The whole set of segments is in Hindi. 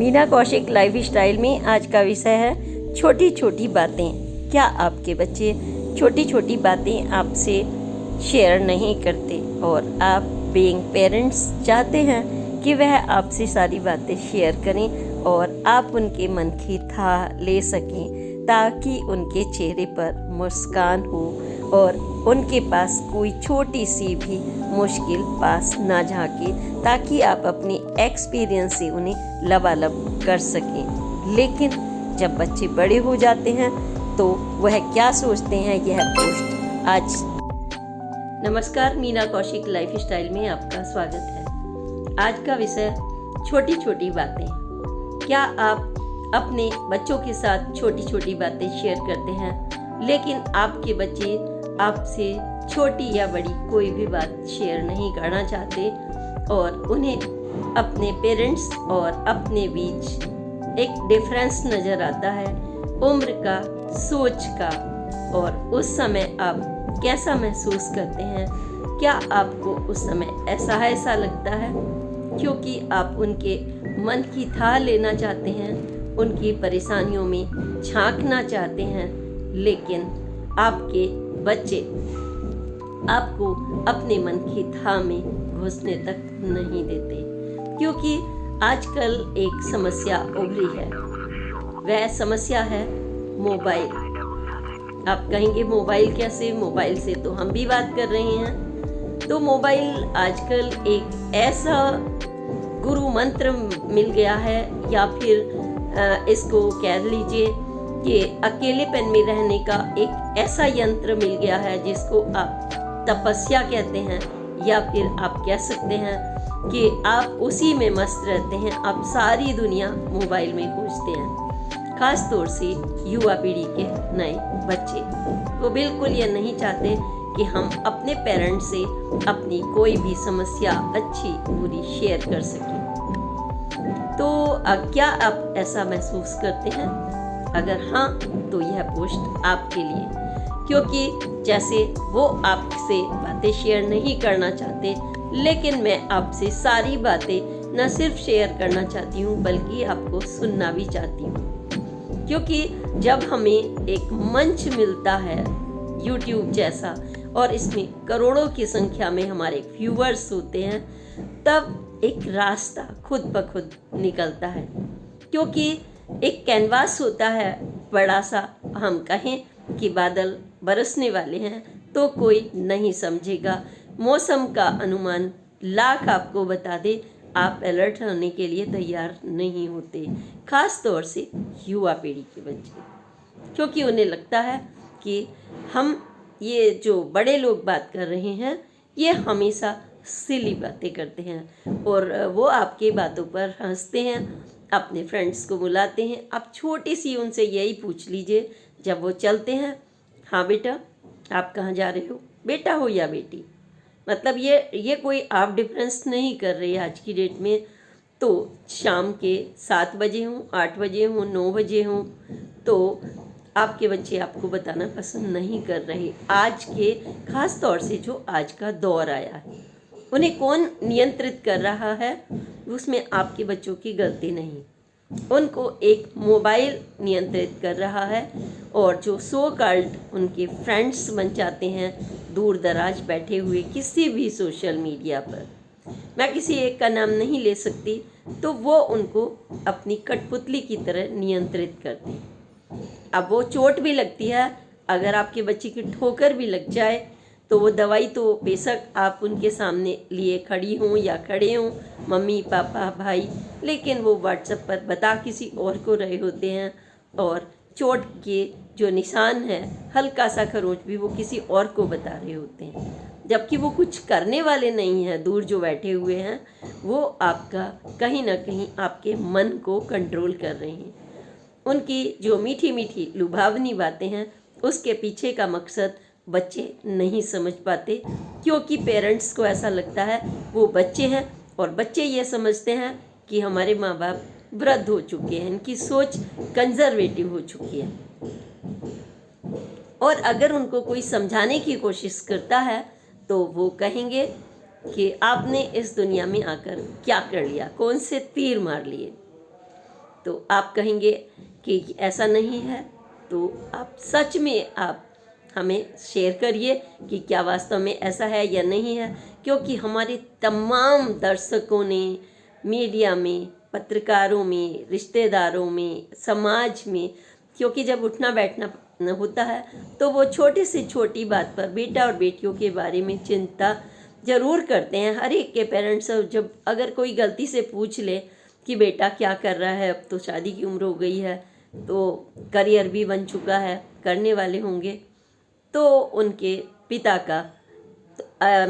मीना कौशिक लाइफ स्टाइल में आज का विषय है छोटी छोटी बातें। क्या आपके बच्चे छोटी छोटी बातें आपसे शेयर नहीं करते और आप बीइंग पेरेंट्स चाहते हैं कि वह आपसे सारी बातें शेयर करें और आप उनके मन की था ले सकें, ताकि उनके चेहरे पर मुस्कान हो और उनके पास कोई छोटी सी भी मुश्किल पास ना झांके, ताकि आप अपनी एक्सपीरियंस से उन्हें लबालब कर सकें। लेकिन जब बच्चे बड़े हो जाते हैं तो वह क्या सोचते हैं, यह पोस्ट आज। नमस्कार, मीना कौशिक लाइफ स्टाइल में आपका स्वागत है। आज का विषय छोटी छोटी बातें। क्या आप अपने बच्चों के साथ छोटी छोटी बातें शेयर करते हैं, लेकिन आपके बच्चे आपसे छोटी या बड़ी कोई भी बात शेयर नहीं करना चाहते और उन्हें अपने पेरेंट्स और अपने बीच एक डिफरेंस नज़र आता है उम्र का, सोच का, और उस समय आप कैसा महसूस करते हैं? क्या आपको उस समय ऐसा लगता है क्योंकि आप उनके मन की थाह लेना चाहते हैं, उनकी परेशानियों में झांकना चाहते हैं, लेकिन आपके बच्चे आपको अपने मन की थाह में घुसने तक नहीं देते? क्योंकि आजकल एक समस्या उभरी है, वह समस्या है मोबाइल। आप कहेंगे मोबाइल कैसे? मोबाइल से तो हम भी बात कर रहे हैं। तो मोबाइल आजकल एक ऐसा गुरु मंत्र मिल गया है, या फिर इसको कह लीजिए कि अकेलेपन में रहने का एक ऐसा यंत्र मिल गया है जिसको आप तपस्या कहते हैं, या फिर आप कह सकते हैं कि आप उसी में मस्त रहते हैं। आप सारी दुनिया मोबाइल में खोजते हैं। खास तौर से युवा पीढ़ी के नए बच्चे वो बिल्कुल ये नहीं चाहते कि हम अपने पेरेंट्स से अपनी कोई भी समस्या अच्छी बुरी शेयर कर सकें। तो क्या आप ऐसा महसूस करते हैं? अगर हाँ, तो यह पोस्ट आपके लिए, क्योंकि जैसे वो आपसे बातें शेयर नहीं करना चाहते, लेकिन मैं आपसे सारी बातें न सिर्फ शेयर करना चाहती हूँ बल्कि आपको सुनना भी चाहती हूँ। क्योंकि जब हमें एक मंच मिलता है YouTube जैसा, और इसमें करोड़ों की संख्या में हमारे व्यूअर्स होते हैं, तब एक रास्ता खुद ब खुद निकलता है। क्योंकि एक कैनवास होता है बड़ा सा, हम कहें कि बादल बरसने वाले हैं तो कोई नहीं समझेगा। मौसम का अनुमान लाख आपको बता दे, आप अलर्ट होने के लिए तैयार नहीं होते। खास तौर से युवा पीढ़ी के बच्चे, क्योंकि उन्हें लगता है कि हम ये जो बड़े लोग बात कर रहे हैं ये हमेशा सिली बातें करते हैं, और वो आपके बातों पर हंसते हैं, अपने फ्रेंड्स को बुलाते हैं। आप छोटी सी उनसे यही पूछ लीजिए जब वो चलते हैं, हाँ बेटा आप कहाँ जा रहे हो, बेटा हो या बेटी, मतलब ये कोई आप डिफरेंस नहीं कर रहे आज की डेट में। तो शाम के 7 बजे हों, 8 बजे हों, 9 बजे हों, तो आपके बच्चे आपको बताना पसंद नहीं कर रहे। आज के खास तौर से जो आज का दौर आया है, उन्हें कौन नियंत्रित कर रहा है? उसमें आपके बच्चों की गलती नहीं, उनको एक मोबाइल नियंत्रित कर रहा है। और जो सो कॉल्ड उनके फ्रेंड्स बन जाते हैं दूर दराज बैठे हुए किसी भी सोशल मीडिया पर, मैं किसी एक का नाम नहीं ले सकती, तो वो उनको अपनी कठपुतली की तरह नियंत्रित करते हैं। अब वो चोट भी लगती है, अगर आपके बच्चे की ठोकर भी लग जाए तो वो दवाई तो बेशक आप उनके सामने लिए खड़ी हों या खड़े हों, मम्मी पापा भाई, लेकिन वो व्हाट्सएप पर बता किसी और को रहे होते हैं, और चोट के जो निशान है, हल्का सा खरोंच भी वो किसी और को बता रहे होते हैं, जबकि वो कुछ करने वाले नहीं हैं। दूर जो बैठे हुए हैं वो आपका कहीं ना कहीं आपके मन को कंट्रोल कर रहे हैं। उनकी जो मीठी मीठी लुभावनी बातें हैं, उसके पीछे का मकसद बच्चे नहीं समझ पाते, क्योंकि पेरेंट्स को ऐसा लगता है वो बच्चे हैं, और बच्चे ये समझते हैं कि हमारे माँ बाप वृद्ध हो चुके हैं, इनकी सोच कंजर्वेटिव हो चुकी है। और अगर उनको कोई समझाने की कोशिश करता है तो वो कहेंगे कि आपने इस दुनिया में आकर क्या कर लिया, कौन से तीर मार लिए। तो आप कहेंगे कि ऐसा नहीं है, तो आप सच में आप हमें शेयर करिए कि क्या वास्तव में ऐसा है या नहीं है, क्योंकि हमारे तमाम दर्शकों ने मीडिया में, पत्रकारों में, रिश्तेदारों में, समाज में, क्योंकि जब उठना बैठना होता है तो वो छोटी से छोटी बात पर बेटा और बेटियों के बारे में चिंता ज़रूर करते हैं। हर एक के पेरेंट्स जब अगर कोई गलती से पूछ ले कि बेटा क्या कर रहा है, अब तो शादी की उम्र हो गई है, तो करियर भी बन चुका है, करने वाले होंगे, तो उनके पिता का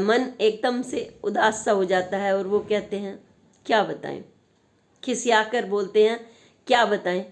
मन एकदम से उदास सा हो जाता है और वो कहते हैं क्या बताएं, खिसियाकर बोलते हैं क्या बताएं।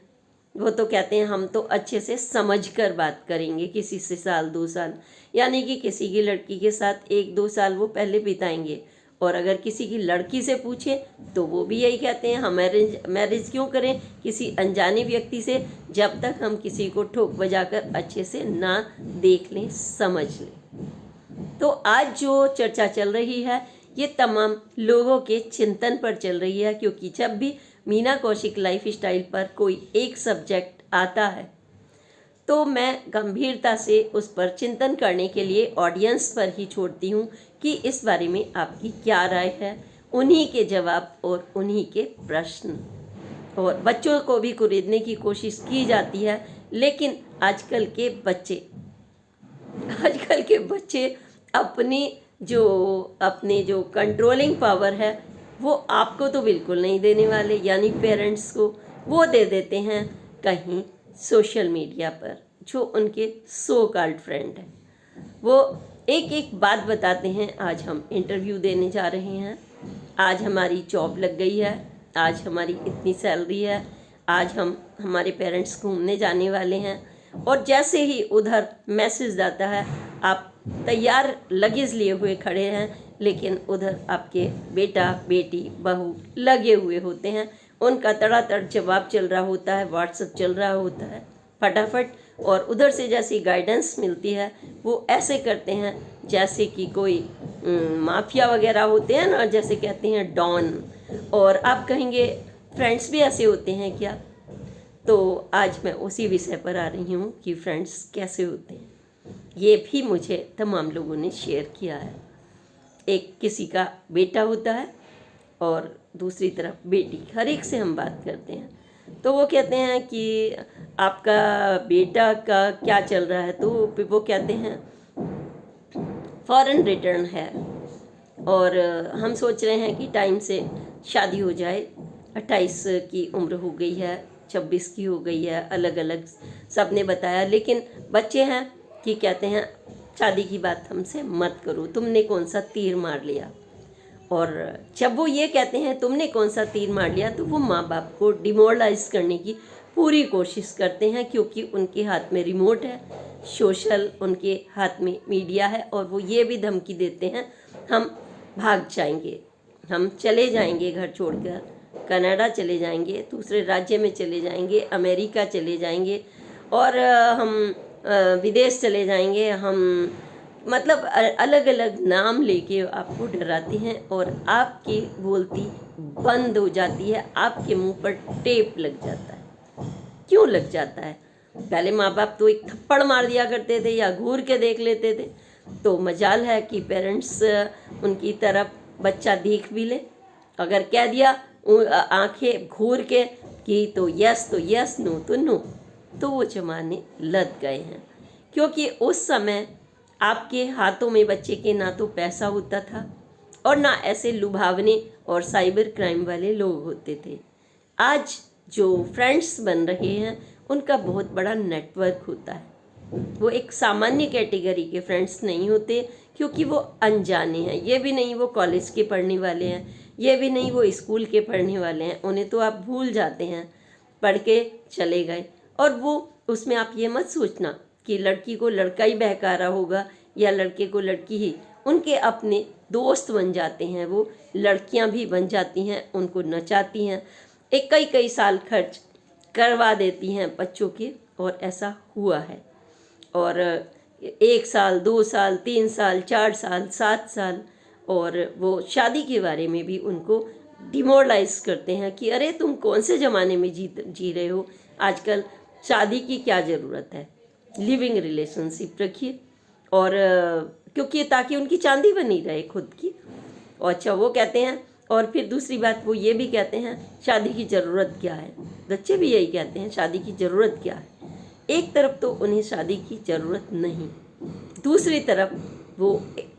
वो तो कहते हैं हम तो अच्छे से समझ कर बात करेंगे, किसी से साल 2 साल, यानी कि किसी की लड़की के साथ 1-2 साल वो पहले बिताएंगे। और अगर किसी की लड़की से पूछे तो वो भी यही कहते हैं हम मैरिज क्यों करें किसी अनजाने व्यक्ति से, जब तक हम किसी को ठोक बजाकर अच्छे से ना देख लें, समझ लें। तो आज जो चर्चा चल रही है ये तमाम लोगों के चिंतन पर चल रही है, क्योंकि जब भी मीना कौशिक लाइफ स्टाइल पर कोई एक सब्जेक्ट आता है तो मैं गंभीरता से उस पर चिंतन करने के लिए ऑडियंस पर ही छोड़ती हूँ कि इस बारे में आपकी क्या राय है। उन्हीं के जवाब और उन्हीं के प्रश्न, और बच्चों को भी कुरेदने की कोशिश की जाती है, लेकिन आजकल के बच्चे अपने जो कंट्रोलिंग पावर है वो आपको तो बिल्कुल नहीं देने वाले, यानी पेरेंट्स को, वो दे देते हैं कहीं सोशल मीडिया पर जो उनके सो कॉल्ड फ्रेंड हैं। वो एक एक बात बताते हैं, आज हम इंटरव्यू देने जा रहे हैं, आज हमारी जॉब लग गई है, आज हमारी इतनी सैलरी है, आज हमारे पेरेंट्स घूमने जाने वाले हैं। और जैसे ही उधर मैसेज आता है आप तैयार लगेज लिए हुए खड़े हैं, लेकिन उधर आपके बेटा बेटी बहू लगे हुए होते हैं, उनका तड़ातड़ जवाब चल रहा होता है, व्हाट्सएप चल रहा होता है फटाफट, और उधर से जैसी गाइडेंस मिलती है वो ऐसे करते हैं जैसे कि कोई माफिया वगैरह होते हैं ना, जैसे कहते हैं डॉन। और आप कहेंगे फ्रेंड्स भी ऐसे होते हैं क्या? तो आज मैं उसी विषय पर आ रही हूँ कि फ्रेंड्स कैसे होते हैं, ये भी मुझे तमाम लोगों ने शेयर किया है। एक किसी का बेटा होता है और दूसरी तरफ बेटी, हर एक से हम बात करते हैं, तो वो कहते हैं कि आपका बेटा का क्या चल रहा है, तो वो कहते हैं फॉरेन रिटर्न है, और हम सोच रहे हैं कि टाइम से शादी हो जाए, 28 की उम्र हो गई है, 26 की हो गई है, अलग अलग सब ने बताया, लेकिन बच्चे हैं कि कहते हैं शादी की बात हमसे मत करो, तुमने कौन सा तीर मार लिया। और जब वो ये कहते हैं तुमने कौन सा तीर मार लिया, तो वो माँ बाप को डिमोरलाइज करने की पूरी कोशिश करते हैं, क्योंकि उनके हाथ में रिमोट है, सोशल उनके हाथ में मीडिया है, और वो ये भी धमकी देते हैं हम भाग जाएंगे, हम चले जाएंगे घर छोड़कर, कनाडा चले जाएंगे, दूसरे राज्य में चले जाएंगे, अमेरिका चले जाएंगे, और हम विदेश चले जाएंगे, हम मतलब अलग अलग नाम लेके आपको डराती हैं, और आपकी बोलती बंद हो जाती है, आपके मुंह पर टेप लग जाता है। क्यों लग जाता है? पहले माँ बाप तो एक थप्पड़ मार दिया करते थे या घूर के देख लेते थे, तो मजाल है कि पेरेंट्स उनकी तरफ बच्चा देख भी ले, अगर कह दिया आंखें घूर के कि तो यस नो तो नो, तो वो जमाने लग गए हैं। क्योंकि उस समय आपके हाथों में बच्चे के ना तो पैसा होता था और ना ऐसे लुभावने और साइबर क्राइम वाले लोग होते थे। आज जो फ्रेंड्स बन रहे हैं उनका बहुत बड़ा नेटवर्क होता है, वो एक सामान्य कैटेगरी के फ्रेंड्स नहीं होते, क्योंकि वो अनजाने हैं, ये भी नहीं वो कॉलेज के पढ़ने वाले हैं, ये भी नहीं वो स्कूल के पढ़ने वाले हैं, उन्हें तो आप भूल जाते हैं, पढ़ के चले गए। और वो उसमें आप ये मत सोचना कि लड़की को लड़का ही बहका रहा होगा या लड़के को लड़की ही, उनके अपने दोस्त बन जाते हैं, वो लड़कियां भी बन जाती हैं, उनको नचाती हैं, एक कई साल खर्च करवा देती हैं बच्चों के, और ऐसा हुआ है। और 1 साल 2 साल 3 साल 4 साल 7 साल, और वो शादी के बारे में भी उनको डिमोरलाइज करते हैं कि अरे तुम कौन से ज़माने में जी रहे हो, आजकल शादी की क्या ज़रूरत है, लिविंग रिलेशनशिप रखिए। और क्योंकि ताकि उनकी चांदी बनी रहे खुद की। और अच्छा वो कहते हैं, और फिर दूसरी बात वो ये भी कहते हैं शादी की ज़रूरत क्या है। बच्चे भी यही कहते हैं शादी की ज़रूरत क्या है। एक तरफ तो उन्हें शादी की ज़रूरत नहीं, दूसरी तरफ वो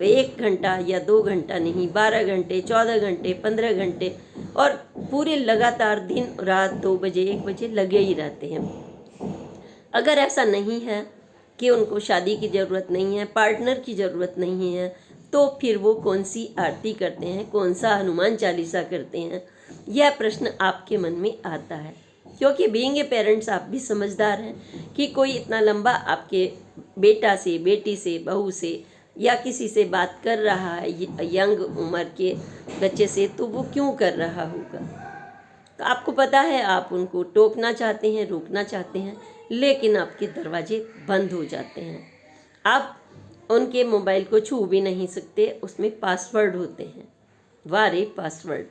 1 घंटा या 2 घंटा नहीं, 12 घंटे, 14 घंटे, 15 घंटे और पूरे लगातार दिन रात 2 बजे 1 बजे लगे ही रहते हैं। अगर ऐसा नहीं है कि उनको शादी की ज़रूरत नहीं है, पार्टनर की ज़रूरत नहीं है, तो फिर वो कौन सी आरती करते हैं, कौन सा हनुमान चालीसा करते हैं, यह प्रश्न आपके मन में आता है। क्योंकि बीइंग ए पेरेंट्स आप भी समझदार हैं कि कोई इतना लंबा आपके बेटा से, बेटी से, बहू से या किसी से बात कर रहा है यंग उम्र के बच्चे से, तो वो क्यों कर रहा होगा। तो आपको पता है आप उनको टोकना चाहते हैं, रोकना चाहते हैं, लेकिन आपके दरवाजे बंद हो जाते हैं। आप उनके मोबाइल को छू भी नहीं सकते, उसमें पासवर्ड होते हैं, वारे पासवर्ड।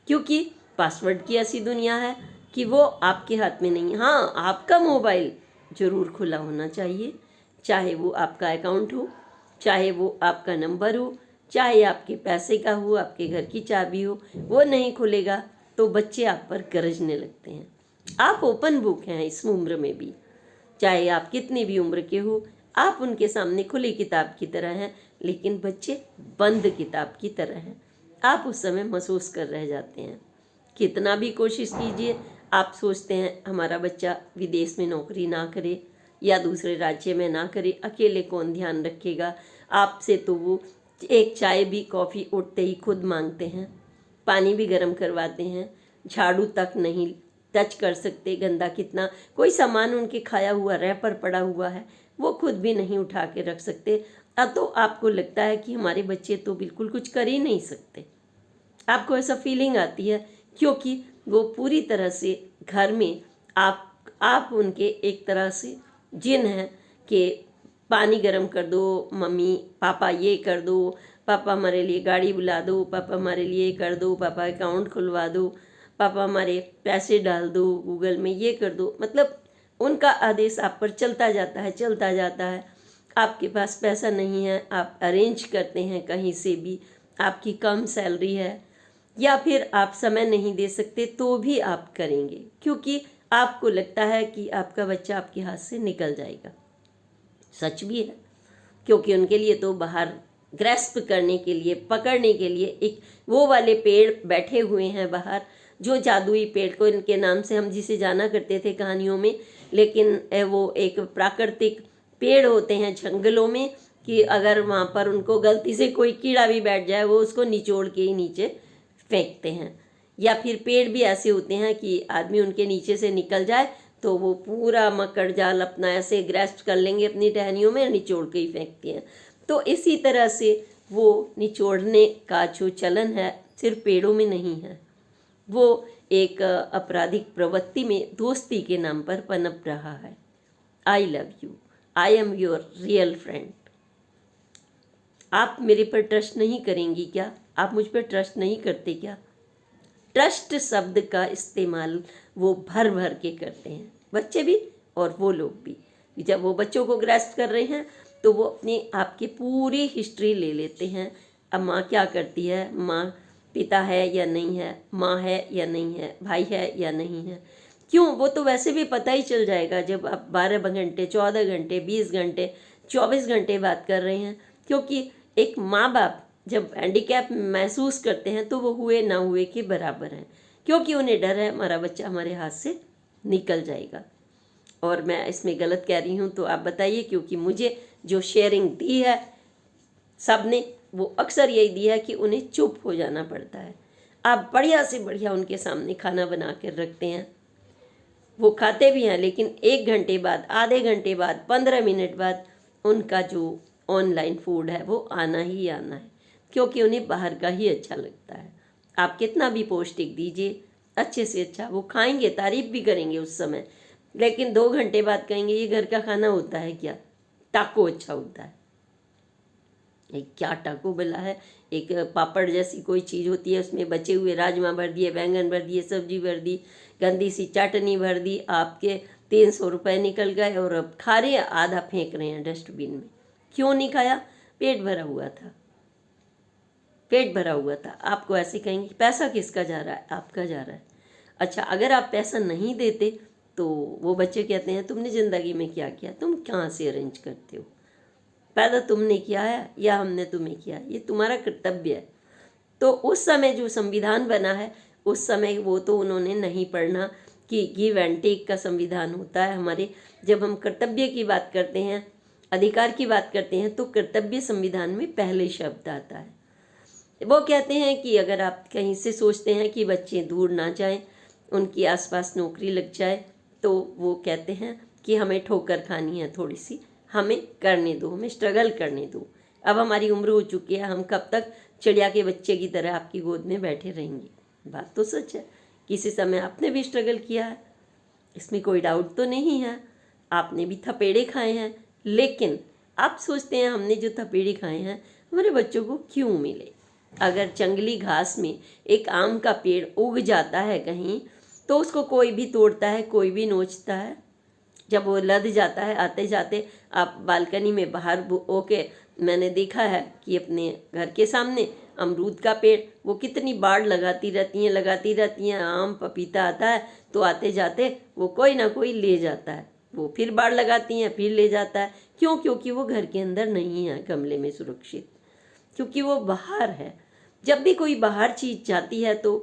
क्योंकि पासवर्ड की ऐसी दुनिया है कि वो आपके हाथ में नहीं। हाँ, आपका मोबाइल ज़रूर खुला होना चाहिए, चाहे वो आपका अकाउंट हो, चाहे वो आपका नंबर हो, चाहे आपके पैसे का हो, आपके घर की चाबी हो, वो नहीं खुलेगा तो बच्चे आप पर गरजने लगते हैं। आप ओपन बुक हैं इस उम्र में भी, चाहे आप कितनी भी उम्र के हो, आप उनके सामने खुली किताब की तरह हैं, लेकिन बच्चे बंद किताब की तरह हैं। आप उस समय महसूस कर रह जाते हैं। कितना भी कोशिश कीजिए, आप सोचते हैं हमारा बच्चा विदेश में नौकरी ना करे या दूसरे राज्य में ना करे, अकेले कौन ध्यान रखेगा। आपसे तो वो एक चाय भी, कॉफ़ी उठते ही खुद मांगते हैं, पानी भी गर्म करवाते हैं, झाड़ू तक नहीं टच कर सकते, गंदा कितना। कोई सामान उनके खाया हुआ रैपर पड़ा हुआ है वो खुद भी नहीं उठा के रख सकते। अब तो आपको लगता है कि हमारे बच्चे तो बिल्कुल कुछ कर ही नहीं सकते। आपको ऐसा फीलिंग आती है क्योंकि वो पूरी तरह से घर में आप उनके एक तरह से जिन हैं कि पानी गर्म कर दो मम्मी, पापा ये कर दो, पापा हमारे लिए गाड़ी बुला दो, पापा हमारे लिए कर दो, पापा अकाउंट खुलवा दो, पापा हमारे पैसे डाल दो गूगल में, ये कर दो। मतलब उनका आदेश आप पर चलता जाता है, चलता जाता है। आपके पास पैसा नहीं है, आप अरेंज करते हैं कहीं से भी, आपकी कम सैलरी है या फिर आप समय नहीं दे सकते तो भी आप करेंगे, क्योंकि आपको लगता है कि आपका बच्चा आपके हाथ से निकल जाएगा। सच भी है, क्योंकि उनके लिए तो बाहर ग्रैस्प करने के लिए, पकड़ने के लिए एक वो वाले पेड़ बैठे हुए हैं बाहर, जो जादुई पेड़ को इनके नाम से हम जिसे जाना करते थे कहानियों में, लेकिन वो एक प्राकृतिक पेड़ होते हैं जंगलों में कि अगर वहाँ पर उनको गलती से कोई कीड़ा भी बैठ जाए वो उसको निचोड़ के ही नीचे फेंकते हैं। या फिर पेड़ भी ऐसे होते हैं कि आदमी उनके नीचे से निकल जाए तो वो पूरा मकड़ जाल अपना ऐसे ग्रैस्प कर लेंगे अपनी टहनियों में, निचोड़ के ही फेंकती हैं। तो इसी तरह से वो निचोड़ने का जो चलन है सिर्फ पेड़ों में नहीं है, वो एक आपराधिक प्रवृत्ति में दोस्ती के नाम पर पनप रहा है। I love you, I am your real friend. आप मेरे पर ट्रस्ट नहीं करेंगी क्या? आप मुझ पर ट्रस्ट नहीं करते क्या? ट्रस्ट शब्द का इस्तेमाल वो भर भर के करते हैं, बच्चे भी और वो लोग भी। जब वो बच्चों को ग्रैस्प कर रहे हैं तो वो अपने आपकी पूरी हिस्ट्री ले लेते हैं। अब माँ क्या करती है, माँ पिता है या नहीं है, माँ है या नहीं है, भाई है या नहीं है। क्यों? वो तो वैसे भी पता ही चल जाएगा जब आप 12 घंटे, 14 घंटे, 20 घंटे, 24 घंटे बात कर रहे हैं। क्योंकि एक माँ बाप जब हैंडीकैप महसूस करते हैं तो वो हुए ना हुए के बराबर हैं, क्योंकि उन्हें डर है हमारा बच्चा हमारे हाथ से निकल जाएगा। और मैं इसमें गलत कह रही हूँ तो आप बताइए, क्योंकि मुझे जो शेयरिंग दी है सब ने, वो अक्सर यही दी है कि उन्हें चुप हो जाना पड़ता है। आप बढ़िया से बढ़िया उनके सामने खाना बना कर रखते हैं, वो खाते भी हैं, लेकिन 1 घंटे बाद, आधे घंटे बाद, 15 मिनट बाद उनका जो ऑनलाइन फूड है वो आना ही आना है, क्योंकि उन्हें बाहर का ही अच्छा लगता है। आप कितना भी पौष्टिक दीजिए, अच्छे से अच्छा वो खाएंगे, तारीफ भी करेंगे उस समय, लेकिन 2 घंटे बाद कहेंगे ये घर का खाना होता है क्या, टाको अच्छा होता है। एक क्या टाको बेला है, एक पापड़ जैसी कोई चीज़ होती है, उसमें बचे हुए राजमा भर दिए, बैंगन भर दिए, सब्जी भर दी, गंदी सी चटनी भर दी, आपके 300 रुपये निकल गए और अब खा रहे हैं, आधा फेंक रहे हैं डस्टबिन में। क्यों नहीं खाया? पेट भरा हुआ था, पेट भरा हुआ था। आपको ऐसे कहेंगे पैसा किसका जा रहा है? आपका जा रहा है। अच्छा, अगर आप पैसा नहीं देते तो वो बच्चे कहते हैं तुमने ज़िंदगी में क्या किया, तुम कहाँ से अरेंज करते हो, पैदा तुमने किया है या हमने तुम्हें किया, ये तुम्हारा कर्तव्य है। तो उस समय जो संविधान बना है, उस समय वो तो उन्होंने नहीं पढ़ना कि गिव एंड टेक का संविधान होता है हमारे। जब हम कर्तव्य की बात करते हैं, अधिकार की बात करते हैं, तो कर्तव्य संविधान में पहले शब्द आता है। वो कहते हैं कि अगर आप कहीं से सोचते हैं कि बच्चे दूर ना जाएं, उनकी आसपास नौकरी लग जाए, तो वो कहते हैं कि हमें ठोकर खानी है थोड़ी सी, हमें करने दो, हमें स्ट्रगल करने दो। अब हमारी उम्र हो चुकी है, हम कब तक चिड़िया के बच्चे की तरह आपकी गोद में बैठे रहेंगे? बात तो सच है, किसी समय आपने भी स्ट्रगल किया है, इसमें कोई डाउट तो नहीं है। आपने भी थपेड़े खाए हैं, लेकिन आप सोचते हैं हमने जो थपेड़े खाए हैं हमारे बच्चों को क्यों मिले? अगर जंगली घास में एक आम का पेड़ उग जाता है कहीं, तो उसको कोई भी तोड़ता है, कोई भी नोचता है। जब वो लद जाता है, आते जाते आप बालकनी में बाहर ओके, मैंने देखा है कि अपने घर के सामने अमरूद का पेड़, वो कितनी बाड़ लगाती रहती हैं, आम पपीता आता है तो आते जाते वो कोई ना कोई ले जाता है, वो फिर बाड़ लगाती हैं, फिर ले जाता है। क्यों? क्योंकि वो घर के अंदर नहीं है गमले में सुरक्षित, क्योंकि वो बाहर है। जब भी कोई बाहर चीज़ जाती है तो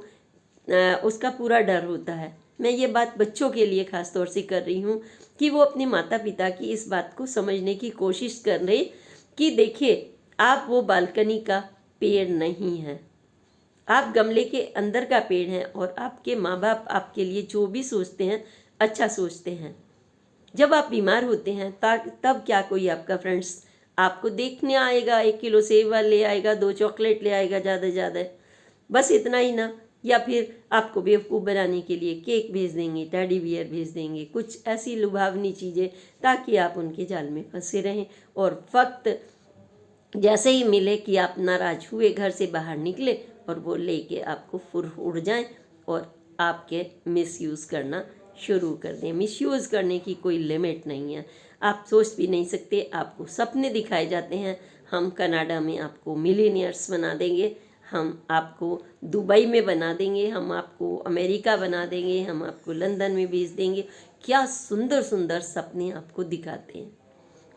उसका पूरा डर होता है। मैं ये बात बच्चों के लिए ख़ास तौर से कर रही हूँ कि वो अपने माता पिता की इस बात को समझने की कोशिश कर रहे कि देखिए, आप वो बालकनी का पेड़ नहीं हैं, आप गमले के अंदर का पेड़ हैं, और आपके माँ बाप आपके लिए जो भी सोचते हैं अच्छा सोचते हैं। जब आप बीमार होते हैं तब क्या कोई आपका फ्रेंड्स आपको देखने आएगा, 1 किलो सेब ले आएगा, 2 चॉकलेट ले आएगा ज़्यादा से ज़्यादा, बस इतना ही ना? या फिर आपको बेवकूफ़ बनाने के लिए केक भेज देंगे, टेडी बियर भेज देंगे, कुछ ऐसी लुभावनी चीज़ें, ताकि आप उनके जाल में फंसे रहें। और वक्त जैसे ही मिले कि आप नाराज़ हुए, घर से बाहर निकले और वो लेके आपको फुर उड़ जाएं और आपके मिसयूज़ करना शुरू कर दें। मिसयूज़ करने की कोई लिमिट नहीं है, आप सोच भी नहीं सकते। आपको सपने दिखाए जाते हैं, हम कनाडा में आपको मिलीनियर्स बना देंगे, हम आपको दुबई में बना देंगे, हम आपको अमेरिका बना देंगे, हम आपको लंदन में भेज देंगे। क्या सुंदर सुंदर सपने आपको दिखाते हैं।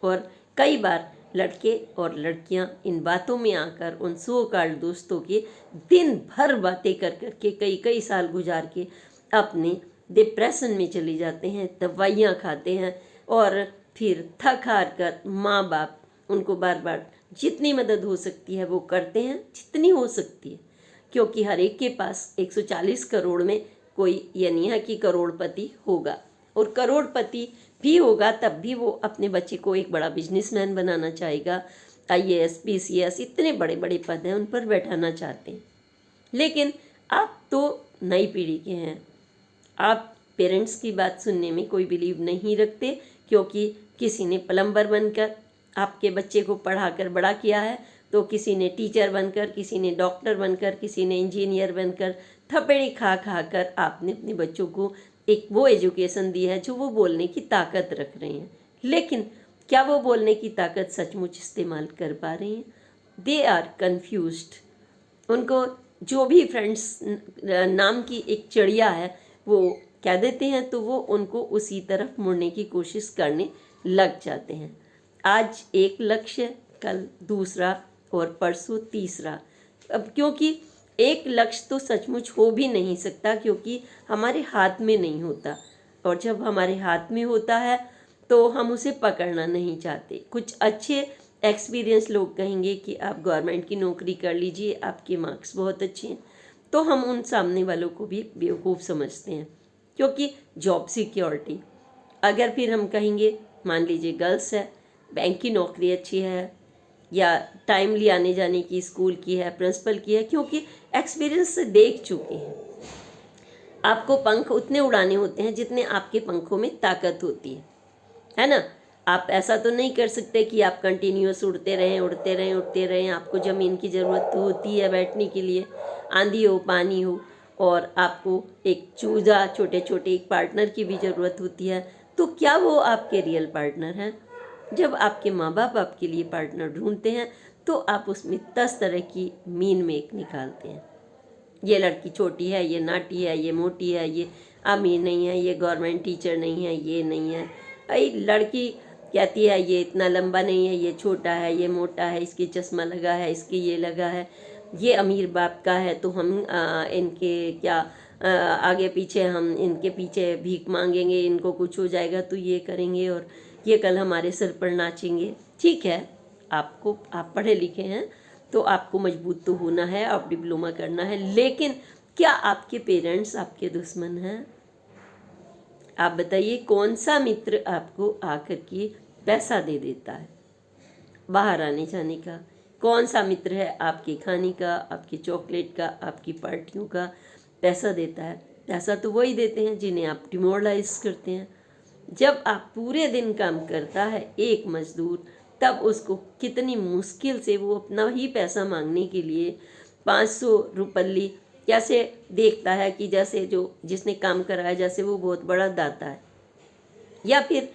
और कई बार लड़के और लड़कियां इन बातों में आकर उन सो कॉल्ड दोस्तों के दिन भर बातें कर कर के कई कई साल गुजार के अपने डिप्रेशन में चले जाते हैं, दवाइयाँ खाते हैं, और फिर थक हार कर माँ बाप उनको बार बार जितनी मदद हो सकती है वो करते हैं, जितनी हो सकती है, क्योंकि हर एक के पास 140 करोड़ में कोई ये नहीं है कि करोड़पति होगा। और करोड़पति भी होगा तब भी वो अपने बच्चे को एक बड़ा बिजनेसमैन बनाना चाहेगा, IAS PCS इतने बड़े बड़े पद हैं उन पर बैठाना चाहते हैं। लेकिन आप तो नई पीढ़ी के हैं, आप पेरेंट्स की बात सुनने में कोई बिलीव नहीं रखते, क्योंकि किसी ने प्लम्बर बनकर आपके बच्चे को पढ़ाकर बड़ा किया है, तो किसी ने टीचर बनकर, किसी ने डॉक्टर बनकर, किसी ने इंजीनियर बनकर, थपेड़े खा खा कर आपने अपने बच्चों को एक वो एजुकेशन दी है जो वो बोलने की ताकत रख रहे हैं। लेकिन क्या वो बोलने की ताकत सचमुच इस्तेमाल कर पा रहे हैं? They are confused. उनको जो भी फ्रेंड्स नाम की एक चिड़िया है वो कह देते हैं तो वो उनको उसी तरफ मुड़ने की कोशिश करने लग जाते हैं। आज एक लक्ष्य, कल दूसरा और परसों तीसरा। अब क्योंकि एक लक्ष्य तो सचमुच हो भी नहीं सकता, क्योंकि हमारे हाथ में नहीं होता, और जब हमारे हाथ में होता है तो हम उसे पकड़ना नहीं चाहते। कुछ अच्छे एक्सपीरियंस लोग कहेंगे कि आप गवर्नमेंट की नौकरी कर लीजिए, आपके मार्क्स बहुत अच्छे हैं, तो हम उन सामने वालों को भी बेवकूफ़ समझते हैं, क्योंकि जॉब सिक्योरिटी। अगर फिर हम कहेंगे, मान लीजिए गर्ल्स है, बैंक की नौकरी अच्छी है, या टाइमली आने जाने की स्कूल की है, प्रिंसिपल की है, क्योंकि एक्सपीरियंस से देख चुके हैं। आपको पंख उतने उड़ाने होते हैं जितने आपके पंखों में ताकत होती है ना? आप ऐसा तो नहीं कर सकते कि आप कंटिन्यूअस उड़ते रहें उड़ते रहें उड़ते रहें। आपको ज़मीन की ज़रूरत तो होती है बैठने के लिए, आंधी हो पानी हो, और आपको एक चूज़ा छोटे छोटे एक पार्टनर की भी ज़रूरत होती है। तो क्या वो आपके रियल पार्टनर हैं? जब आपके माँ बाप आपके लिए पार्टनर ढूंढते हैं तो आप उसमें 10 तरह की मीन मेक निकालते हैं। ये लड़की छोटी है, ये नाटी है, ये मोटी है, ये अमीर नहीं है, ये गवर्नमेंट टीचर नहीं है, ये नहीं है। अरे लड़की कहती है ये इतना लंबा नहीं है, ये छोटा है, ये मोटा है, इसकी चश्मा लगा है, इसकी ये लगा है, ये अमीर बाप का है तो हम इनके क्या आगे पीछे हम इनके पीछे भीख मांगेंगे, इनको कुछ हो जाएगा तो ये करेंगे और ये कल हमारे सर पर नाचेंगे। ठीक है, आप पढ़े लिखे हैं तो आपको मजबूत तो होना है, आप डिप्लोमा करना है, लेकिन क्या आपके पेरेंट्स आपके दुश्मन हैं? आप बताइए कौन सा मित्र आपको आकर के पैसा दे देता है बाहर आने जाने का? कौन सा मित्र है आपके खाने का, आपके चॉकलेट का, आपकी पार्टियों का पैसा देता है? पैसा तो वही देते हैं जिन्हें आप डिमोरलाइज करते हैं। जब आप पूरे दिन काम करता है एक मजदूर, तब उसको कितनी मुश्किल से वो अपना ही पैसा मांगने के लिए 500 रुपल्ली कैसे देखता है कि जैसे जो जिसने काम करा है जैसे वो बहुत बड़ा दाता है। या फिर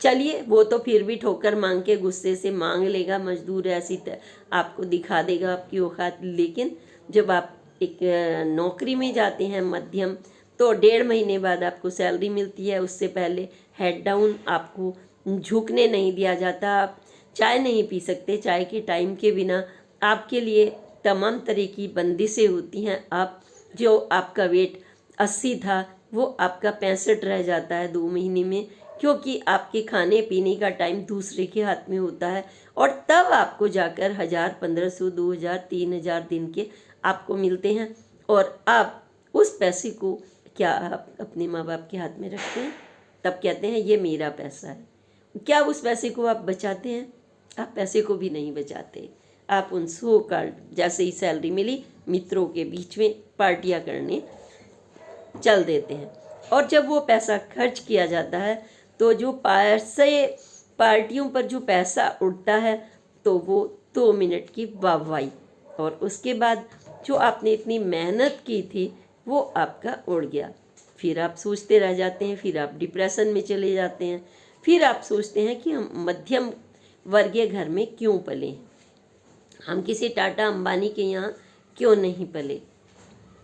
चलिए वो तो फिर भी ठोकर मांग के गुस्से से मांग लेगा, मजदूर ऐसी आपको दिखा देगा आपकी औकात। लेकिन जब आप एक नौकरी में जाते हैं मध्यम, तो 1.5 महीने बाद आपको सैलरी मिलती है। उससे पहले हेड डाउन, आपको झुकने नहीं दिया जाता, आप चाय नहीं पी सकते, चाय के टाइम के बिना आपके लिए तमाम तरह की बंदिशें होती हैं। आप जो आपका वेट 80 था वो आपका 65 रह जाता है 2 महीने में, क्योंकि आपके खाने पीने का टाइम दूसरे के हाथ में होता है। और तब आपको जाकर 1000, 1500, 2000, 3000 दिन के आपको मिलते हैं, और आप उस पैसे को क्या आप अपने माँ बाप के हाथ में रखते हैं? तब कहते हैं ये मेरा पैसा है। क्या उस पैसे को आप बचाते हैं? आप पैसे को भी नहीं बचाते। आप उन सो कॉल्ड जैसे ही सैलरी मिली मित्रों के बीच में पार्टियां करने चल देते हैं। और जब वो पैसा खर्च किया जाता है तो जो पैसे पार्टियों पर जो पैसा उड़ता है तो वो 2 मिनट की वाहवाही, और उसके बाद जो आपने इतनी मेहनत की थी वो आपका उड़ गया। फिर आप सोचते रह जाते हैं, फिर आप डिप्रेशन में चले जाते हैं, फिर आप सोचते हैं कि हम मध्यम वर्गीय घर में क्यों पले, हम किसी टाटा अंबानी के यहाँ क्यों नहीं पले।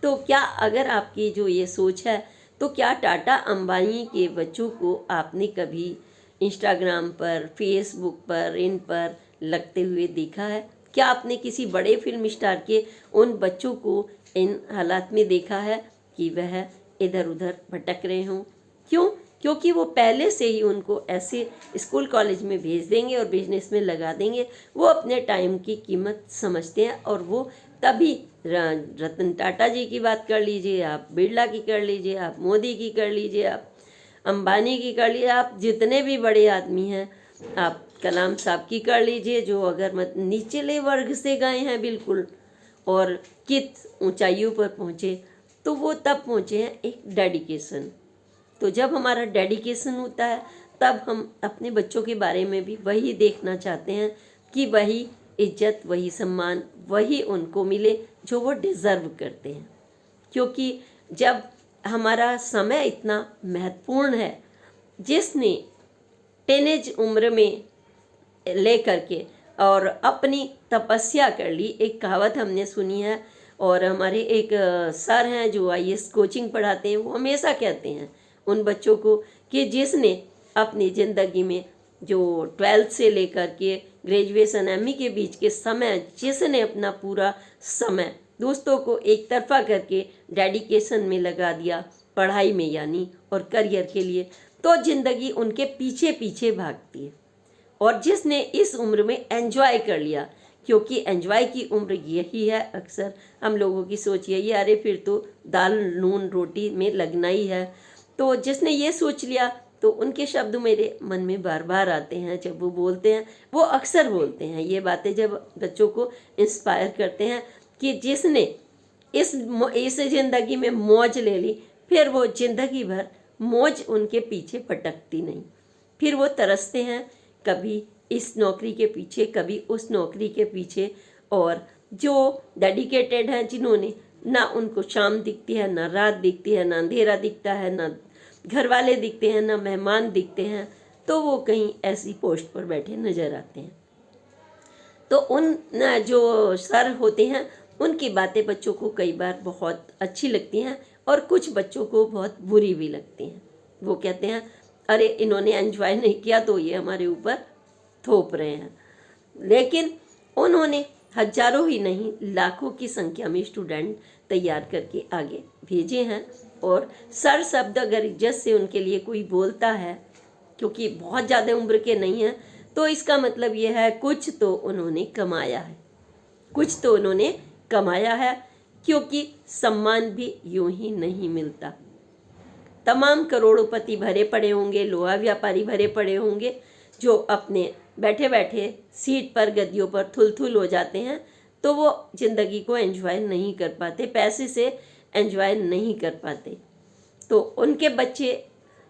तो क्या अगर आपकी जो ये सोच है, तो क्या टाटा अंबानी के बच्चों को आपने कभी इंस्टाग्राम पर, फेसबुक पर, इन पर लगते हुए देखा है? क्या आपने किसी बड़े फिल्म स्टार के उन बच्चों को इन हालात में देखा है कि वह इधर उधर भटक रहे हों? क्यों? क्योंकि वो पहले से ही उनको ऐसे स्कूल कॉलेज में भेज देंगे और बिजनेस में लगा देंगे। वो अपने टाइम की कीमत समझते हैं, और वो तभी रतन टाटा जी की बात कर लीजिए, आप बिरला की कर लीजिए, आप मोदी की कर लीजिए, आप अंबानी की कर लीजिए, आप जितने भी बड़े आदमी हैं, आप कलाम साहब की कर लीजिए, जो अगर निचले वर्ग से गए हैं बिल्कुल और कित ऊंचाइयों पर पहुँचे, तो वो तब पहुँचे हैं एक डेडिकेशन। तो जब हमारा डेडिकेशन होता है तब हम अपने बच्चों के बारे में भी वही देखना चाहते हैं कि वही इज्जत, वही सम्मान, वही उनको मिले जो वो डिज़र्व करते हैं। क्योंकि जब हमारा समय इतना महत्वपूर्ण है, जिसने टीनेज उम्र में ले करके और अपनी तपस्या कर ली, एक कहावत हमने सुनी है, और हमारे एक सर हैं जो IAS कोचिंग पढ़ाते हैं, वो हमेशा कहते हैं उन बच्चों को कि जिसने अपनी ज़िंदगी में जो 12th से लेकर के ग्रेजुएशन ME के बीच के समय, जिसने अपना पूरा समय दोस्तों को एक तरफा करके डेडिकेशन में लगा दिया, पढ़ाई में यानी, और करियर के लिए, तो ज़िंदगी उनके पीछे पीछे भागती है। और जिसने इस उम्र में एंजॉय कर लिया, क्योंकि एंजॉय की उम्र यही है, अक्सर हम लोगों की सोच यही है, अरे फिर तो दाल नून रोटी में लगना ही है। तो जिसने ये सोच लिया, तो उनके शब्द मेरे मन में बार बार आते हैं जब वो बोलते हैं, वो अक्सर बोलते हैं ये बातें जब बच्चों को इंस्पायर करते हैं कि जिसने इस ज़िंदगी में मौज ले ली, फिर वो ज़िंदगी भर मौज उनके पीछे भटकती नहीं। फिर वो तरसते हैं कभी इस नौकरी के पीछे, कभी उस नौकरी के पीछे। और जो डेडिकेटेड हैं, जिन्होंने ना उनको शाम दिखती है, ना रात दिखती है, ना अंधेरा दिखता है, ना घर वाले दिखते हैं, ना मेहमान दिखते हैं, तो वो कहीं ऐसी पोस्ट पर बैठे नज़र आते हैं। तो उन जो सर होते हैं उनकी बातें बच्चों को कई बार बहुत अच्छी लगती हैं और कुछ बच्चों को बहुत बुरी भी लगती हैं। वो कहते हैं अरे इन्होंने एंजॉय नहीं किया तो ये हमारे ऊपर थोप रहे हैं। लेकिन उन्होंने हजारों ही नहीं लाखों की संख्या में स्टूडेंट तैयार करके आगे भेजे हैं। और सर शब्द अगर इज्जत से उनके लिए कोई बोलता है, क्योंकि बहुत ज़्यादा उम्र के नहीं हैं, तो इसका मतलब ये है कुछ तो उन्होंने कमाया है, कुछ तो उन्होंने कमाया है, क्योंकि सम्मान भी यूं ही नहीं मिलता। तमाम करोड़ों भरे पड़े होंगे, लोहा व्यापारी भरे पड़े होंगे, जो अपने बैठे बैठे सीट पर, गद्दियों पर थुल हो जाते हैं, तो वो ज़िंदगी को एंजॉय नहीं कर पाते, पैसे से एंजॉय नहीं कर पाते। तो उनके बच्चे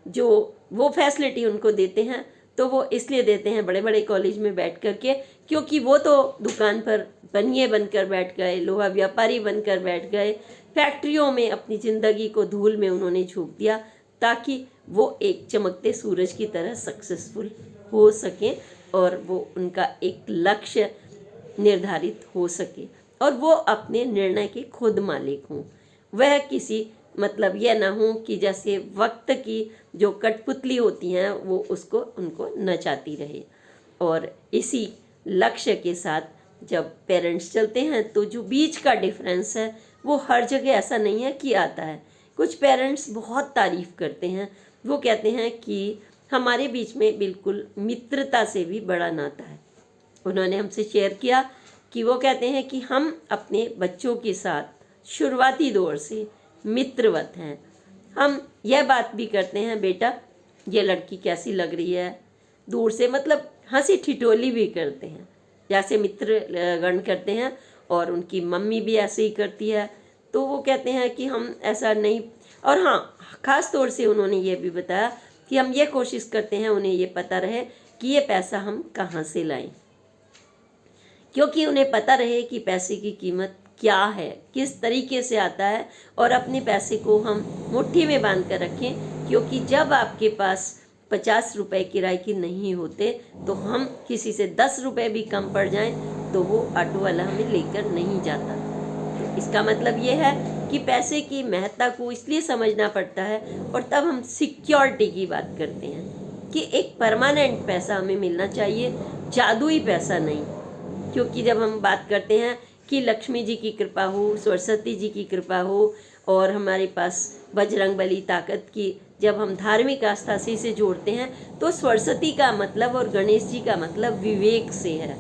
जो वो फैसिलिटी उनको देते हैं, तो वो इसलिए देते हैं बड़े बड़े कॉलेज में बैठ कर के, क्योंकि वो तो दुकान पर बनिए बनकर बैठ गए, लोहा व्यापारी बनकर बैठ गए, फैक्ट्रियों में अपनी ज़िंदगी को धूल में उन्होंने झोंक दिया, ताकि वो एक चमकते सूरज की तरह सक्सेसफुल हो सकें और वो उनका एक लक्ष्य निर्धारित हो सके और वो अपने निर्णय के खुद मालिक हों। वह किसी मतलब यह ना हो कि जैसे वक्त की जो कठपुतली होती हैं वो उसको उनको नचाती रहे। और इसी लक्ष्य के साथ जब पेरेंट्स चलते हैं तो जो बीच का डिफरेंस है वो हर जगह ऐसा नहीं है कि आता है। कुछ पेरेंट्स बहुत तारीफ़ करते हैं, वो कहते हैं कि हमारे बीच में बिल्कुल मित्रता से भी बड़ा नाता है। उन्होंने हमसे शेयर किया कि वो कहते हैं कि हम अपने बच्चों के साथ शुरुआती दौर से मित्रवत हैं। हम यह बात भी करते हैं बेटा ये लड़की कैसी लग रही है, दूर से मतलब हंसी ठिठोली भी करते हैं जैसे मित्र गण करते हैं, और उनकी मम्मी भी ऐसे ही करती है। तो वो कहते हैं कि हम ऐसा नहीं, और हाँ ख़ास तौर से उन्होंने ये भी बताया कि हम ये कोशिश करते हैं उन्हें ये पता रहे कि ये पैसा हम कहाँ से लाएं, क्योंकि उन्हें पता रहे कि पैसे की कीमत क्या है, किस तरीके से आता है, और अपने पैसे को हम मुट्ठी में बांध कर रखें। क्योंकि जब आपके पास 50 रुपए किराए की नहीं होते तो हम किसी से 10 रुपए भी कम पड़ जाएं तो वो ऑटो वाला हमें लेकर नहीं जाता। तो इसका मतलब ये है कि पैसे की महत्ता को इसलिए समझना पड़ता है। और तब हम सिक्योरिटी की बात करते हैं कि एक परमानेंट पैसा हमें मिलना चाहिए, जादुई पैसा नहीं। क्योंकि जब हम बात करते हैं कि लक्ष्मी जी की कृपा हो, सरस्वती जी की कृपा हो, और हमारे पास बजरंगबली ताकत की जब हम धार्मिक आस्था से इसे जोड़ते हैं, तो सरस्वती का मतलब और गणेश जी का मतलब विवेक से है,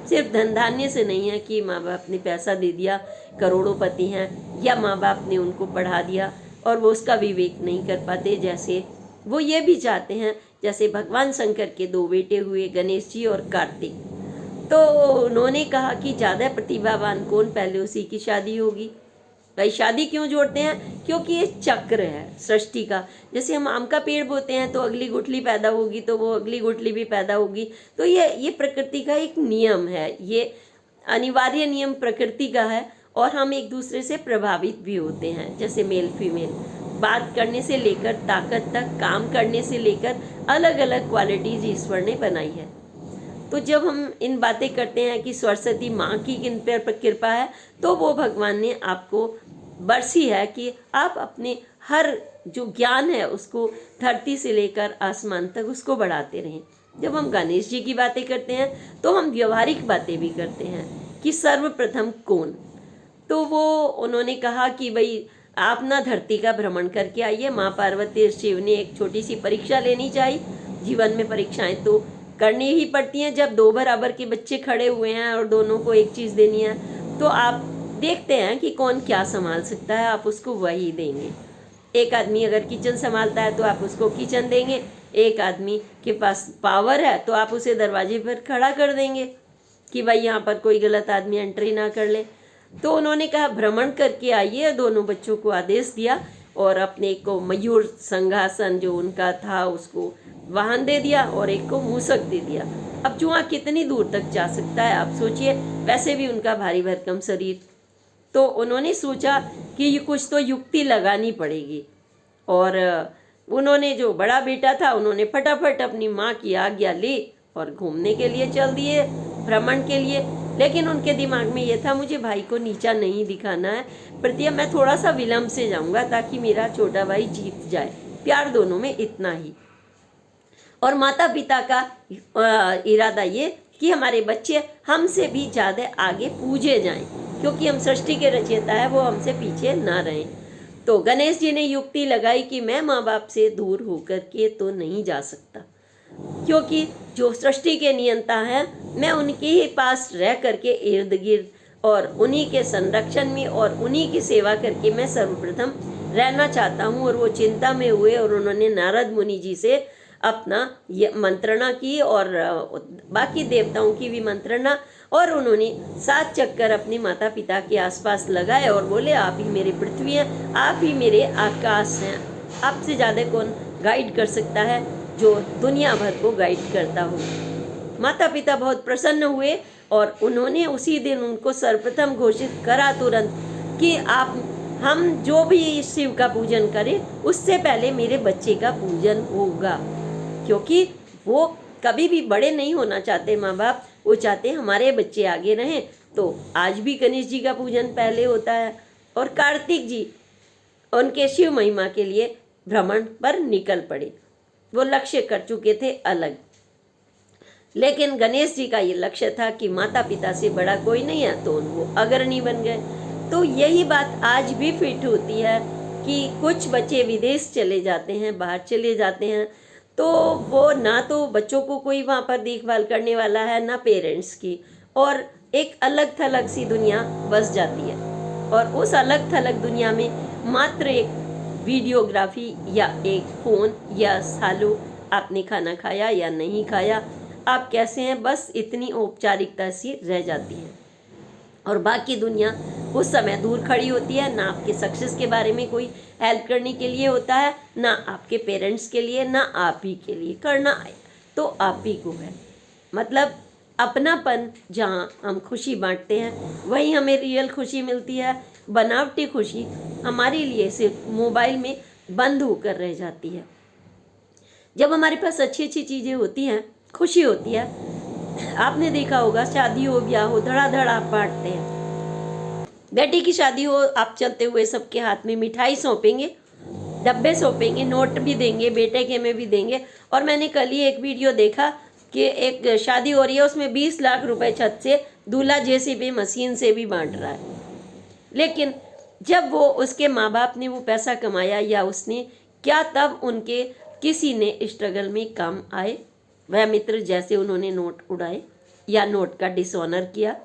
सिर्फ धन धान्य से नहीं है कि माँ बाप ने पैसा दे दिया, करोड़ोंपति हैं, या माँ बाप ने उनको पढ़ा दिया और वो उसका विवेक नहीं कर पाते। जैसे वो ये भी चाहते हैं, जैसे भगवान शंकर के 2 बेटे हुए, गणेश जी और कार्तिक, तो उन्होंने कहा कि ज़्यादा प्रतिभावान कौन, पहले उसी की शादी होगी। भाई शादी क्यों जोड़ते हैं? क्योंकि ये चक्र है सृष्टि का। जैसे हम आम का पेड़ बोते हैं तो अगली गुठली पैदा होगी तो वो अगली गुठली भी पैदा होगी। तो ये प्रकृति का एक नियम है, ये अनिवार्य नियम प्रकृति का है। और हम एक दूसरे से प्रभावित भी होते हैं, जैसे मेल फीमेल, बात करने से लेकर ताकत तक, काम करने से लेकर अलग अलग क्वालिटीज ईश्वर ने बनाई है। तो जब हम इन बातें करते हैं कि सरस्वती माँ की किन पर कृपा है, तो वो भगवान ने आपको बरसी है कि आप अपने हर जो ज्ञान है उसको धरती से लेकर आसमान तक उसको बढ़ाते रहें। जब हम गणेश जी की बातें करते हैं तो हम व्यवहारिक बातें भी करते हैं कि सर्वप्रथम कौन। तो वो उन्होंने कहा कि भाई आप ना धरती का भ्रमण करके आइए। माँ पार्वती और शिव ने एक छोटी सी परीक्षा लेनी चाहिए। जीवन में परीक्षाएं तो करनी ही पड़ती हैं। जब 2 बराबर के बच्चे खड़े हुए हैं और दोनों को एक चीज़ देनी है, तो आप देखते हैं कि कौन क्या संभाल सकता है, आप उसको वही देंगे। एक आदमी अगर किचन संभालता है तो आप उसको किचन देंगे, एक आदमी के पास पावर है तो आप उसे दरवाजे पर खड़ा कर देंगे कि भाई यहाँ पर कोई गलत आदमी एंट्री ना कर ले। तो उन्होंने कहा भ्रमण करके आइए, दोनों बच्चों को आदेश दिया और अपने को मयूर संघासन जो उनका था उसको वाहन दे दिया और एक को मूसक दे दिया। अब चूहा कितनी दूर तक जा सकता है आप सोचिए, वैसे भी उनका भारी भरकम शरीर। तो उन्होंने सोचा कि ये कुछ तो युक्ति लगानी पड़ेगी, और उन्होंने जो बड़ा बेटा था उन्होंने फटाफट अपनी माँ की आज्ञा ली और घूमने के लिए चल दिए, भ्रमण के लिए। लेकिन उनके दिमाग में ये था मुझे भाई को नीचा नहीं दिखाना है, प्रति मैं थोड़ा सा विलम्ब से जाऊंगा ताकि मेरा छोटा भाई जीत जाए, प्यार दोनों में इतना ही। और माता पिता का इरादा ये कि हमारे बच्चे हमसे भी ज़्यादा आगे पूजे जाएं, क्योंकि हम सृष्टि के रचयिता है, वो हमसे पीछे ना रहें। तो गणेश जी ने युक्ति लगाई कि मैं माँ बाप से दूर होकर के तो नहीं जा सकता, क्योंकि जो सृष्टि के नियंता हैं मैं उनके ही पास रह करके इर्द गिर्द और उन्हीं के संरक्षण में और उन्हीं की सेवा करके मैं सर्वप्रथम रहना चाहता हूँ। और वो चिंता में हुए और उन्होंने नारद मुनि जी से अपना ये मंत्रणा की और बाकी देवताओं की भी मंत्रणा, और उन्होंने 7 चक्कर अपने माता पिता के आसपास लगाए और बोले आप ही मेरी पृथ्वी हैं, आप ही मेरे आकाश हैं, आपसे ज़्यादा कौन गाइड कर सकता है जो दुनिया भर को गाइड करता हो। माता पिता बहुत प्रसन्न हुए और उन्होंने उसी दिन उनको सर्वप्रथम घोषित करा तुरंत कि हम जो भी शिव का पूजन करें उससे पहले मेरे बच्चे का पूजन होगा, क्योंकि वो कभी भी बड़े नहीं होना चाहते माँ बाप, वो चाहते हमारे बच्चे आगे रहें। तो आज भी गणेश जी का पूजन पहले होता है। और कार्तिक जी उनके शिव महिमा के लिए भ्रमण पर निकल पड़े, वो लक्ष्य कर चुके थे अलग। लेकिन गणेश जी का ये लक्ष्य था कि माता पिता से बड़ा कोई नहीं है, तो वो अग्रणी बन गए। तो यही बात आज भी फिट होती है कि कुछ बच्चे विदेश चले जाते हैं, बाहर चले जाते हैं, तो वो ना तो बच्चों को कोई वहाँ पर देखभाल करने वाला है ना पेरेंट्स की, और एक अलग थलग सी दुनिया बस जाती है। और उस अलग थलग दुनिया में मात्र एक वीडियोग्राफी या एक फ़ोन या सालो आपने खाना खाया या नहीं खाया, आप कैसे हैं, बस इतनी औपचारिकता सी रह जाती है। और बाकी दुनिया उस समय दूर खड़ी होती है, ना आपके सक्सेस के बारे में कोई हेल्प करने के लिए होता है, ना आपके पेरेंट्स के लिए, ना आप ही के लिए। करना तो आप ही को है। मतलब अपनापन, जहाँ हम खुशी बांटते हैं वही हमें रियल खुशी मिलती है। बनावटी खुशी हमारे लिए सिर्फ मोबाइल में बंद होकर रह जाती है। जब हमारे पास अच्छी अच्छी चीज़ें होती हैं, खुशी होती है, आपने देखा होगा शादी हो ब्याह हो धड़ाधड़ आप बांटते हैं। बेटी की शादी हो, आप चलते हुए सबके हाथ में मिठाई सौंपेंगे, डब्बे सौंपेंगे, नोट भी देंगे, बेटे के में भी देंगे। और मैंने कल ही एक वीडियो देखा कि एक शादी हो रही है, उसमें 20 लाख रुपए छत से दूल्हा जेसीबी मशीन से भी बांट रहा है। लेकिन जब वो उसके माँ बाप ने वो पैसा कमाया या उसने क्या, तब उनके किसी ने स्ट्रगल में काम आए वह मित्र, जैसे उन्होंने नोट उड़ाए या नोट का डिसऑनर किया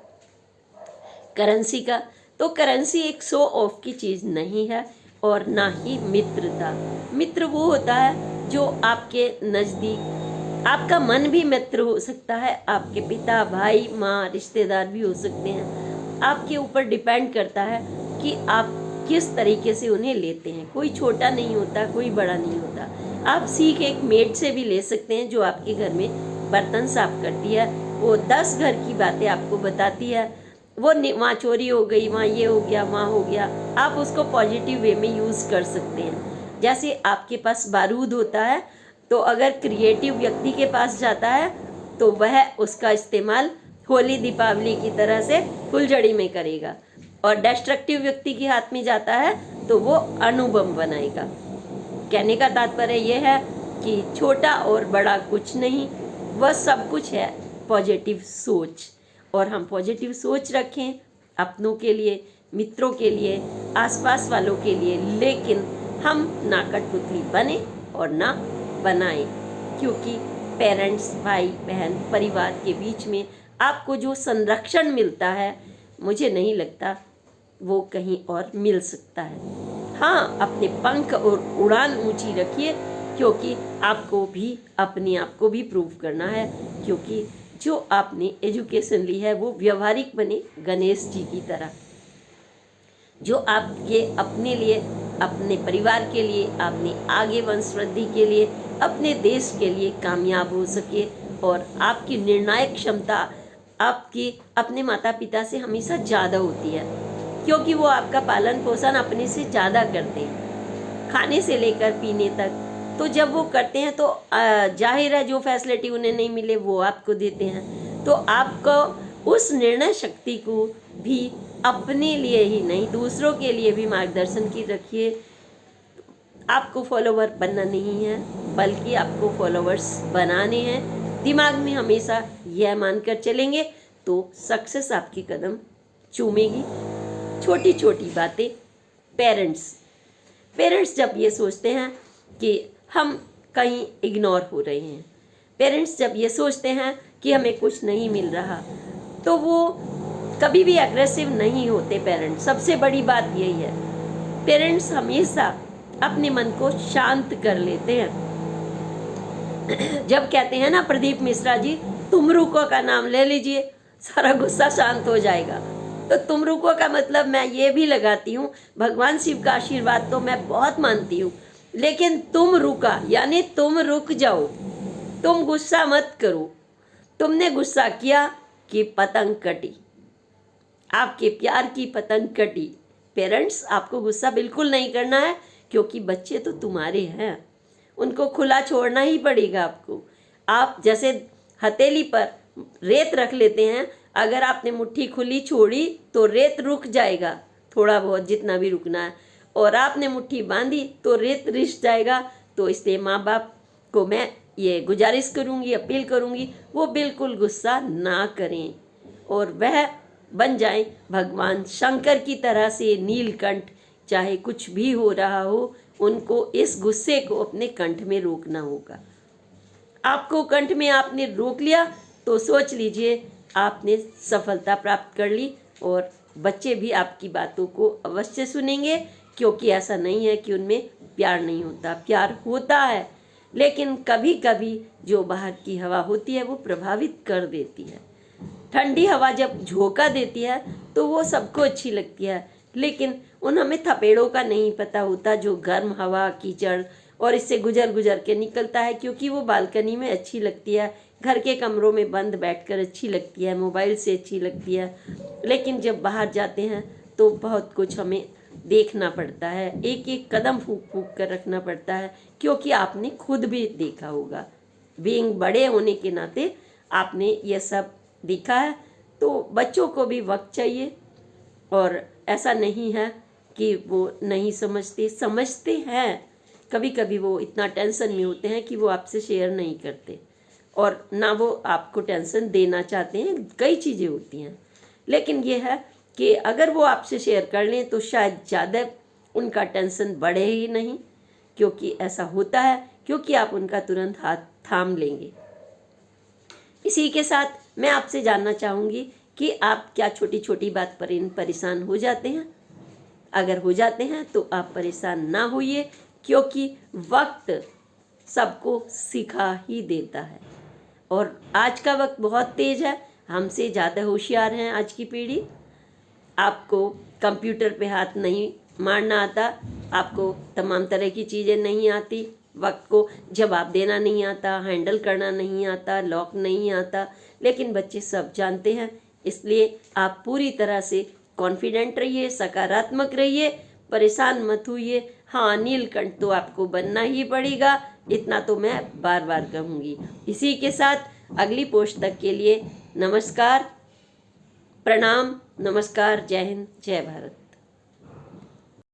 करेंसी का। तो करेंसी एक शो ऑफ की चीज़ नहीं है और ना ही मित्रता। मित्र वो होता है जो आपके नज़दीक, आपका मन भी मित्र हो सकता है, आपके पिता भाई माँ रिश्तेदार भी हो सकते हैं। आपके ऊपर डिपेंड करता है कि आप किस तरीके से उन्हें लेते हैं। कोई छोटा नहीं होता, कोई बड़ा नहीं होता। आप सीख एक मेड से भी ले सकते हैं जो आपके घर में बर्तन साफ करती है, वो 10 घर की बातें आपको बताती है। वो वहाँ चोरी हो गई, वहाँ ये हो गया, वहाँ हो गया, आप उसको पॉजिटिव वे में यूज़ कर सकते हैं। जैसे आपके पास बारूद होता है, तो अगर क्रिएटिव व्यक्ति के पास जाता है तो वह उसका इस्तेमाल होली दीपावली की तरह से फुलझड़ी में करेगा, और डिस्ट्रक्टिव व्यक्ति के हाथ में जाता है तो वो अणुबम बनाएगा। कहने का तात्पर्य यह है कि छोटा और बड़ा कुछ नहीं, वह सब कुछ है पॉजिटिव सोच। और हम पॉजिटिव सोच रखें अपनों के लिए, मित्रों के लिए, आसपास वालों के लिए, लेकिन हम ना कठपुतली बने और ना बनाएं, क्योंकि पेरेंट्स, भाई बहन, परिवार के बीच में आपको जो संरक्षण मिलता है, मुझे नहीं लगता वो कहीं और मिल सकता है। हाँ, अपने पंख और उड़ान ऊंची रखिए, क्योंकि आपको भी अपने आप को भी प्रूव करना है, क्योंकि जो आपने एजुकेशन ली है वो व्यवहारिक बने गणेश जी की तरह, जो आपके अपने लिए अपने परिवार के लिए, अपने आगे वंश वृद्धि के लिए, अपने देश के लिए कामयाब हो सके। और आपकी निर्णायक क्षमता आपकी अपने माता पिता से हमेशा ज़्यादा होती है, क्योंकि वो आपका पालन पोषण अपने से ज़्यादा करते हैं, खाने से लेकर पीने तक। तो जब वो करते हैं तो जाहिर है जो फैसिलिटी उन्हें नहीं मिले वो आपको देते हैं। तो आपको उस निर्णय शक्ति को भी अपने लिए ही नहीं, दूसरों के लिए भी मार्गदर्शन की रखिए। आपको फॉलोवर बनना नहीं है, बल्कि आपको फॉलोवर्स बनाने हैं। दिमाग में हमेशा यह मानकर चलेंगे तो सक्सेस आपकी कदम चूमेगी। छोटी छोटी बातें। पेरेंट्स जब ये सोचते हैं कि हम कहीं इग्नोर हो रहे हैं, पेरेंट्स जब ये सोचते हैं कि हमें कुछ नहीं मिल रहा, तो वो कभी भी एग्रेसिव नहीं होते। पेरेंट्स, सबसे बड़ी बात यही है, पेरेंट्स हमेशा अपने मन को शांत कर लेते हैं। जब कहते हैं ना प्रदीप मिश्रा जी, तुम रुको का नाम ले लीजिए, सारा गुस्सा शांत हो जाएगा। तो तुम रुको का मतलब मैं ये भी लगाती हूँ, भगवान शिव का आशीर्वाद तो मैं बहुत मानती हूँ, लेकिन तुम रुका यानी तुम रुक जाओ, तुम गुस्सा मत करो। तुमने गुस्सा किया कि पतंग कटी, आपके प्यार की पतंग कटी। पेरेंट्स, आपको गुस्सा बिल्कुल नहीं करना है, क्योंकि बच्चे तो तुम्हारे हैं, उनको खुला छोड़ना ही पड़ेगा आपको। आप जैसे हथेली पर रेत रख लेते हैं, अगर आपने मुट्ठी खुली छोड़ी तो रेत रुक जाएगा, थोड़ा बहुत जितना भी रुकना है, और आपने मुट्ठी बांधी तो रेत रिस जाएगा। तो इसलिए माँ बाप को मैं ये गुजारिश करूँगी, अपील करूँगी, वो बिल्कुल गुस्सा ना करें और वह बन जाएं भगवान शंकर की तरह से नीलकंठ। चाहे कुछ भी हो रहा हो, उनको इस गुस्से को अपने कंठ में रोकना होगा। आपको कंठ में आपने रोक लिया तो सोच लीजिए आपने सफलता प्राप्त कर ली, और बच्चे भी आपकी बातों को अवश्य सुनेंगे, क्योंकि ऐसा नहीं है कि उनमें प्यार नहीं होता, प्यार होता है, लेकिन कभी कभी जो बाहर की हवा होती है वो प्रभावित कर देती है। ठंडी हवा जब झोंका देती है तो वो सबको अच्छी लगती है, लेकिन उन हमें थपेड़ों का नहीं पता होता जो गर्म हवा, कीचड़ और इससे गुजर गुजर के निकलता है, क्योंकि वो बालकनी में अच्छी लगती है, घर के कमरों में बंद बैठकर अच्छी लगती है, मोबाइल से अच्छी लगती है, लेकिन जब बाहर जाते हैं तो बहुत कुछ हमें देखना पड़ता है, एक एक कदम फूंक फूंक कर रखना पड़ता है, क्योंकि आपने खुद भी देखा होगा, बीइंग बड़े होने के नाते आपने ये सब देखा है। तो बच्चों को भी वक्त चाहिए, और ऐसा नहीं है कि वो नहीं समझते हैं। कभी कभी वो इतना टेंशन में होते हैं कि वो आपसे शेयर नहीं करते, और ना वो आपको टेंशन देना चाहते हैं, कई चीज़ें होती हैं। लेकिन ये है कि अगर वो आपसे शेयर कर लें तो शायद ज़्यादा उनका टेंशन बढ़े ही नहीं, क्योंकि ऐसा होता है, क्योंकि आप उनका तुरंत हाथ थाम लेंगे। इसी के साथ मैं आपसे जानना चाहूँगी कि आप क्या छोटी छोटी बात पर परेशान हो जाते हैं? अगर हो जाते हैं तो आप परेशान ना होइए, क्योंकि वक्त सबको सिखा ही देता है, और आज का वक्त बहुत तेज़ है, हमसे ज़्यादा होशियार हैं आज की पीढ़ी। आपको कंप्यूटर पे हाथ नहीं मारना आता, आपको तमाम तरह की चीज़ें नहीं आती, वक्त को जवाब देना नहीं आता, हैंडल करना नहीं आता, लॉक नहीं आता, लेकिन बच्चे सब जानते हैं। इसलिए आप पूरी तरह से कॉन्फिडेंट रहिए, सकारात्मक रहिए, परेशान मत होइए। हाँ, नीलकंठ तो आपको बनना ही पड़ेगा, इतना तो मैं बार बार कहूँगी। इसी के साथ अगली पोस्ट तक के लिए नमस्कार, प्रणाम, नमस्कार, जय हिंद, जय भारत।